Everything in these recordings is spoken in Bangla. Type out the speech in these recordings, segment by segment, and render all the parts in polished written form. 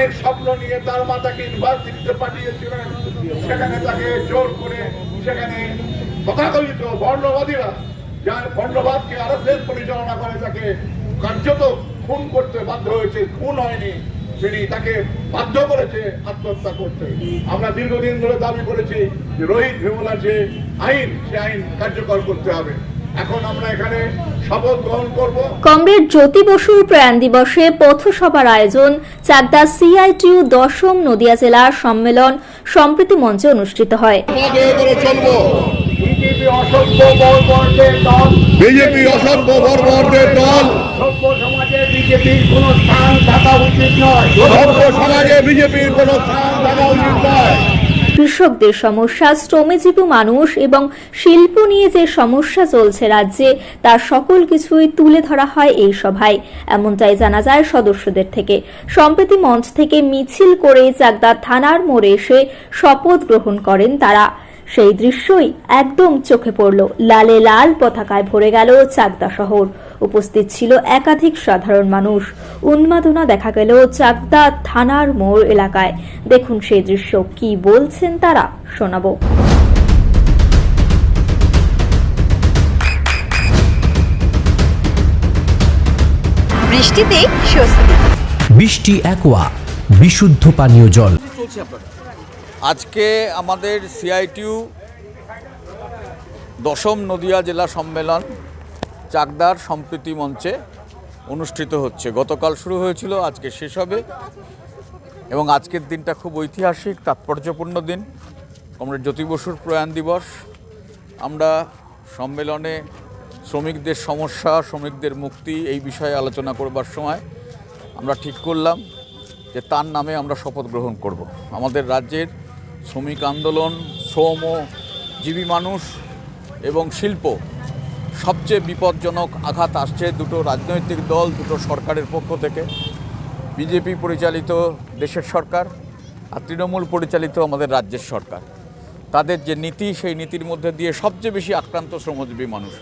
অনেক স্বপ্ন নিয়ে তার মাতাকে ইউনিভার্সিটিতে পাঠিয়েছিলেন, সেখানে তাকে জোর করে সেখানে তথাকথিত বর্ণবাদীরা, যার বর্ণবাদকে আরএসএস পরিচালনা করে, তাকে কার্যত খুন করতে বাধ্য হয়েছে। খুন হয়নি, তিনি তাকে বাধ্য করেছে আত্মহত্যা করতে। আমরা দীর্ঘদিন ধরে দাবি করেছি যে রোহিত ভেমুলার যে আইন, সে আইন কার্যকর করতে হবে। এখন আমরা এখানে শপথ গ্রহণ করব। কমরেড জ্যোতি বসুর প্রয়াণ দিবসে পথসভার আয়োজন চাকদা সিআইটিইউ 10ম নদিয়া জেলার সম্মেলন সম্প্রীতি মঞ্চে অনুষ্ঠিত হয়। বিজেপি অসভ্য বর্বরদের দল, সভ্য সমাজে বিজেপির কোনো স্থান থাকা উচিত নয়। সভ্য সমাজে বিজেপির কোনো স্থান থাকা উচিত নয়। কৃষকদের সমস্যা, শ্রমজীবী মানুষ এবং শিল্প নিয়ে যে সমস্যা চলছে রাজ্যে, তার সকল কিছুই তুলে ধরা হয় এই সভায়, এমনটাই জানা যায় সদস্যদের থেকে। সম্প্রীতি মঞ্চ থেকে মিছিল করে চাকদা থানার মোড়ে এসে শপথ গ্রহণ করেন তারা। সেই দৃশ্যই একদম চোখে পড়ল। লালে লাল পতাকায় ভরে গেল চাকদা শহর। উপস্থিত ছিল একাধিক সাধারণ মানুষ। উন্মাদনা দেখা গেল চাকদা থানার মোড় এলাকায়। দেখুন সেই দৃশ্য, কি বলছেন তারা, শোনাবো। বৃষ্টিতে স্বস্তি। বৃষ্টি অ্যাকোয়া, বিশুদ্ধ পানীয় জল। আজকে আমাদের সিআইটিইউ 10ম নদিয়া জেলা সম্মেলন চাকদার সম্প্রীতি মঞ্চে অনুষ্ঠিত হচ্ছে। গতকাল শুরু হয়েছিল, আজকে শেষ হবে এবং আজকের দিনটা খুব ঐতিহাসিক, তাৎপর্যপূর্ণ দিন। কমরেড জ্যোতি বসুর প্রয়াণ দিবস। আমরা সম্মেলনে শ্রমিকদের সমস্যা, শ্রমিকদের মুক্তি এই বিষয়ে আলোচনা করবার সময় আমরা ঠিক করলাম যে তার নামে আমরা শপথ গ্রহণ করব। আমাদের রাজ্যের শ্রমিক আন্দোলন, শ্রমজীবী মানুষ এবং শিল্প সবচেয়ে বিপজ্জনক আঘাত আসছে দুটো রাজনৈতিক দল, দুটো সরকারের পক্ষ থেকে। বিজেপি পরিচালিত দেশের সরকার আর তৃণমূল পরিচালিত আমাদের রাজ্যের সরকার। তাদের যে নীতি, সেই নীতির মধ্যে দিয়ে সবচেয়ে বেশি আক্রান্ত শ্রমজীবী মানুষ।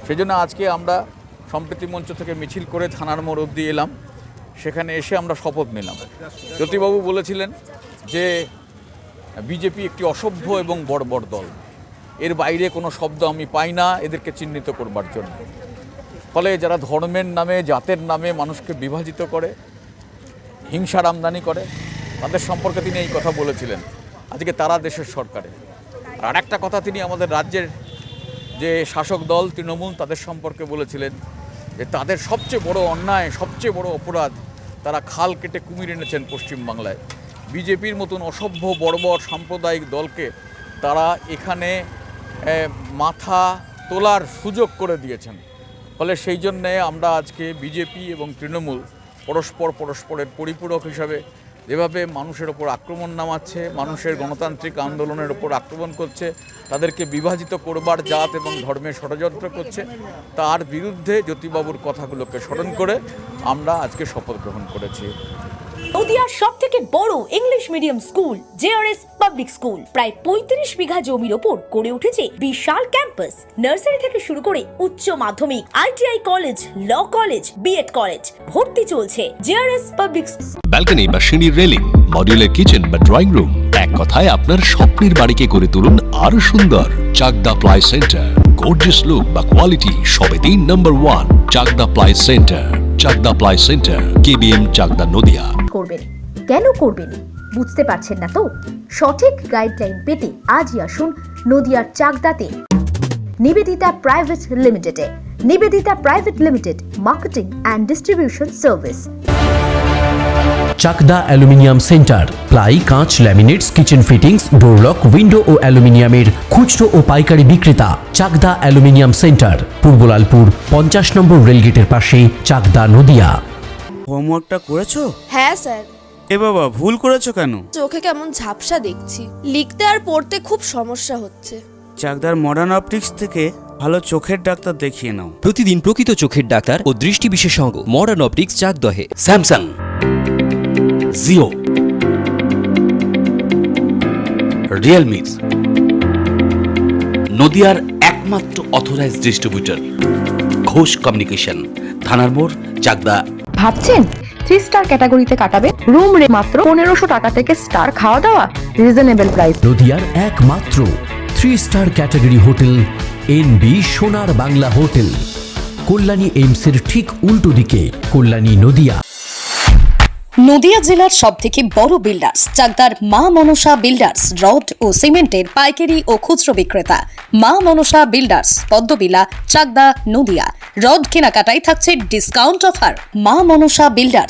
সেই জন্য আজকে আমরা সম্প্রীতি মঞ্চ থেকে মিছিল করে থানার মোড় অবধি এলাম। সেখানে এসে আমরা শপথ নিলাম। জ্যোতিবাবু বলেছিলেন যে বিজেপি একটি অসভ্য এবং বর্বর দল, এর বাইরে কোনো শব্দ আমি পাই না এদেরকে চিহ্নিত করবার জন্য। ফলে যারা ধর্মের নামে, জাতের নামে মানুষকে বিভাজিত করে, হিংসার আমদানি করে, তাদের সম্পর্কে তিনি এই কথা বলেছিলেন। আজকে তারা দেশের সরকারে। আর একটা কথা তিনি আমাদের রাজ্যের যে শাসক দল তৃণমূল, তাদের সম্পর্কে বলেছিলেন যে তাদের সবচেয়ে বড় অন্যায়, সবচেয়ে বড় অপরাধ, তারা খাল কেটে কুমির এনেছেন পশ্চিমবাংলায়। বিজেপির মতন অসভ্য বর্বর সাম্প্রদায়িক দলকে তারা এখানে মাথা তোলার সুযোগ করে দিয়েছেন। ফলে সেই জন্যে আমরা আজকে বিজেপি এবং তৃণমূল পরস্পরের পরিপূরক হিসাবে যেভাবে মানুষের ওপর আক্রমণ নামাচ্ছে, মানুষের গণতান্ত্রিক আন্দোলনের ওপর আক্রমণ করছে, তাদেরকে বিভাজিত করবার জাত এবং ধর্মে ষড়যন্ত্র করছে, তার বিরুদ্ধে জ্যোতিবাবুর কথাগুলোকে স্মরণ করে আমরা আজকে শপথ গ্রহণ করেছি। নদিয়ার সবথেকে বড় English medium school JRS public school প্রায় 35 বিঘা জমির ওপর গড়ে উঠেছে বিশাল ক্যাম্পাস। নার্সারি থেকে শুরু করে উচ্চ মাধ্যমিক, ITI college, law college, BEd college ভর্তি চলছে জেআরএস পাবলিক। ব্যালকনি বা সিঁড়ির রেলিং, মডিউলার কিচেন বা ড্রয়িং রুম, এক কথায় আপনার স্বপ্নের বাড়িকে করে তুলুন আরো সুন্দর। Chakdaha ply centre, gorgeous look বা কোয়ালিটি সবে 3 number 1 Chakdaha ply centre. Chakdaha ply centre, KBM, Chakdaha, Nadia. করবেন কেন করবেন বুঝতে পারছেন না তো? সঠিক গাইডলাইন পেতে আজই আসুন নদিয়ার চাকদাতে নিবেদিতা প্রাইভেট লিমিটেডে। Nivedita private limited, marketing and distribution service. Chakda aluminium centre, ply, কাঁচ, laminates, kitchen fittings, door lock, window ও অ্যালুমিনিয়ামের খুচরো ও পাইকারি বিক্রেতা। Chakda aluminium centre, Purbalalpur 50 number রেলগেটের পাশে, চাকদা, নদিয়া। হোমওয়ার্কটা করেছো? হ্যাঁ স্যার। এ বাবা, ভুল করেছো কেন? চোখে কেমন ঝাপসা দেখছি, লিখতে আর পড়তে খুব সমস্যা হচ্ছে। চাকদার মডার্ন অপটিক্স থেকে ভালো চোখের ডাক্তার দেখিয়ে নাও। প্রতিদিন প্রকৃত চোখের ডাক্তার ও দৃষ্টি বিশেষজ্ঞ মডার্ন অপটিক্স, চাকদহে। স্যামসাং, জিও, রিয়েলমি, নদিয়ার একমাত্র অথরাইজড ডিস্ট্রিবিউটর ঘোষ কমিউনিকেশন, থানার মোড়, চাকদা। ভাবছেন 3 স্টার ক্যাটাগরিতে কাটাবে? রুম রে মাত্র 1500 টাকা থেকে স্টার, খাওয়া দাওয়া রিজনেবল প্রাইস। নদিয়ার একমাত্র 3-স্টার ক্যাটাগরি হোটেল এনবি সোনার বাংলা হোটেল, কল্যাণী এইমসের ঠিক উল্টো দিকে, কল্যাণী নদিয়া। নদিয়া জেলার সবথেকে বড় বিল্ডার্স চাকদার মা মনসা বিল্ডার্স, রড ও সিমেন্টের পাইকারি ও খুচরো বিক্রেতা। মা মনসা বিল্ডার্স, পদ্মবিলা, চাকদা, নদিয়া। রড কেনাকাটায় থাকছে ডিসকাউন্ট অফার। মা মনসা বিল্ডার্স।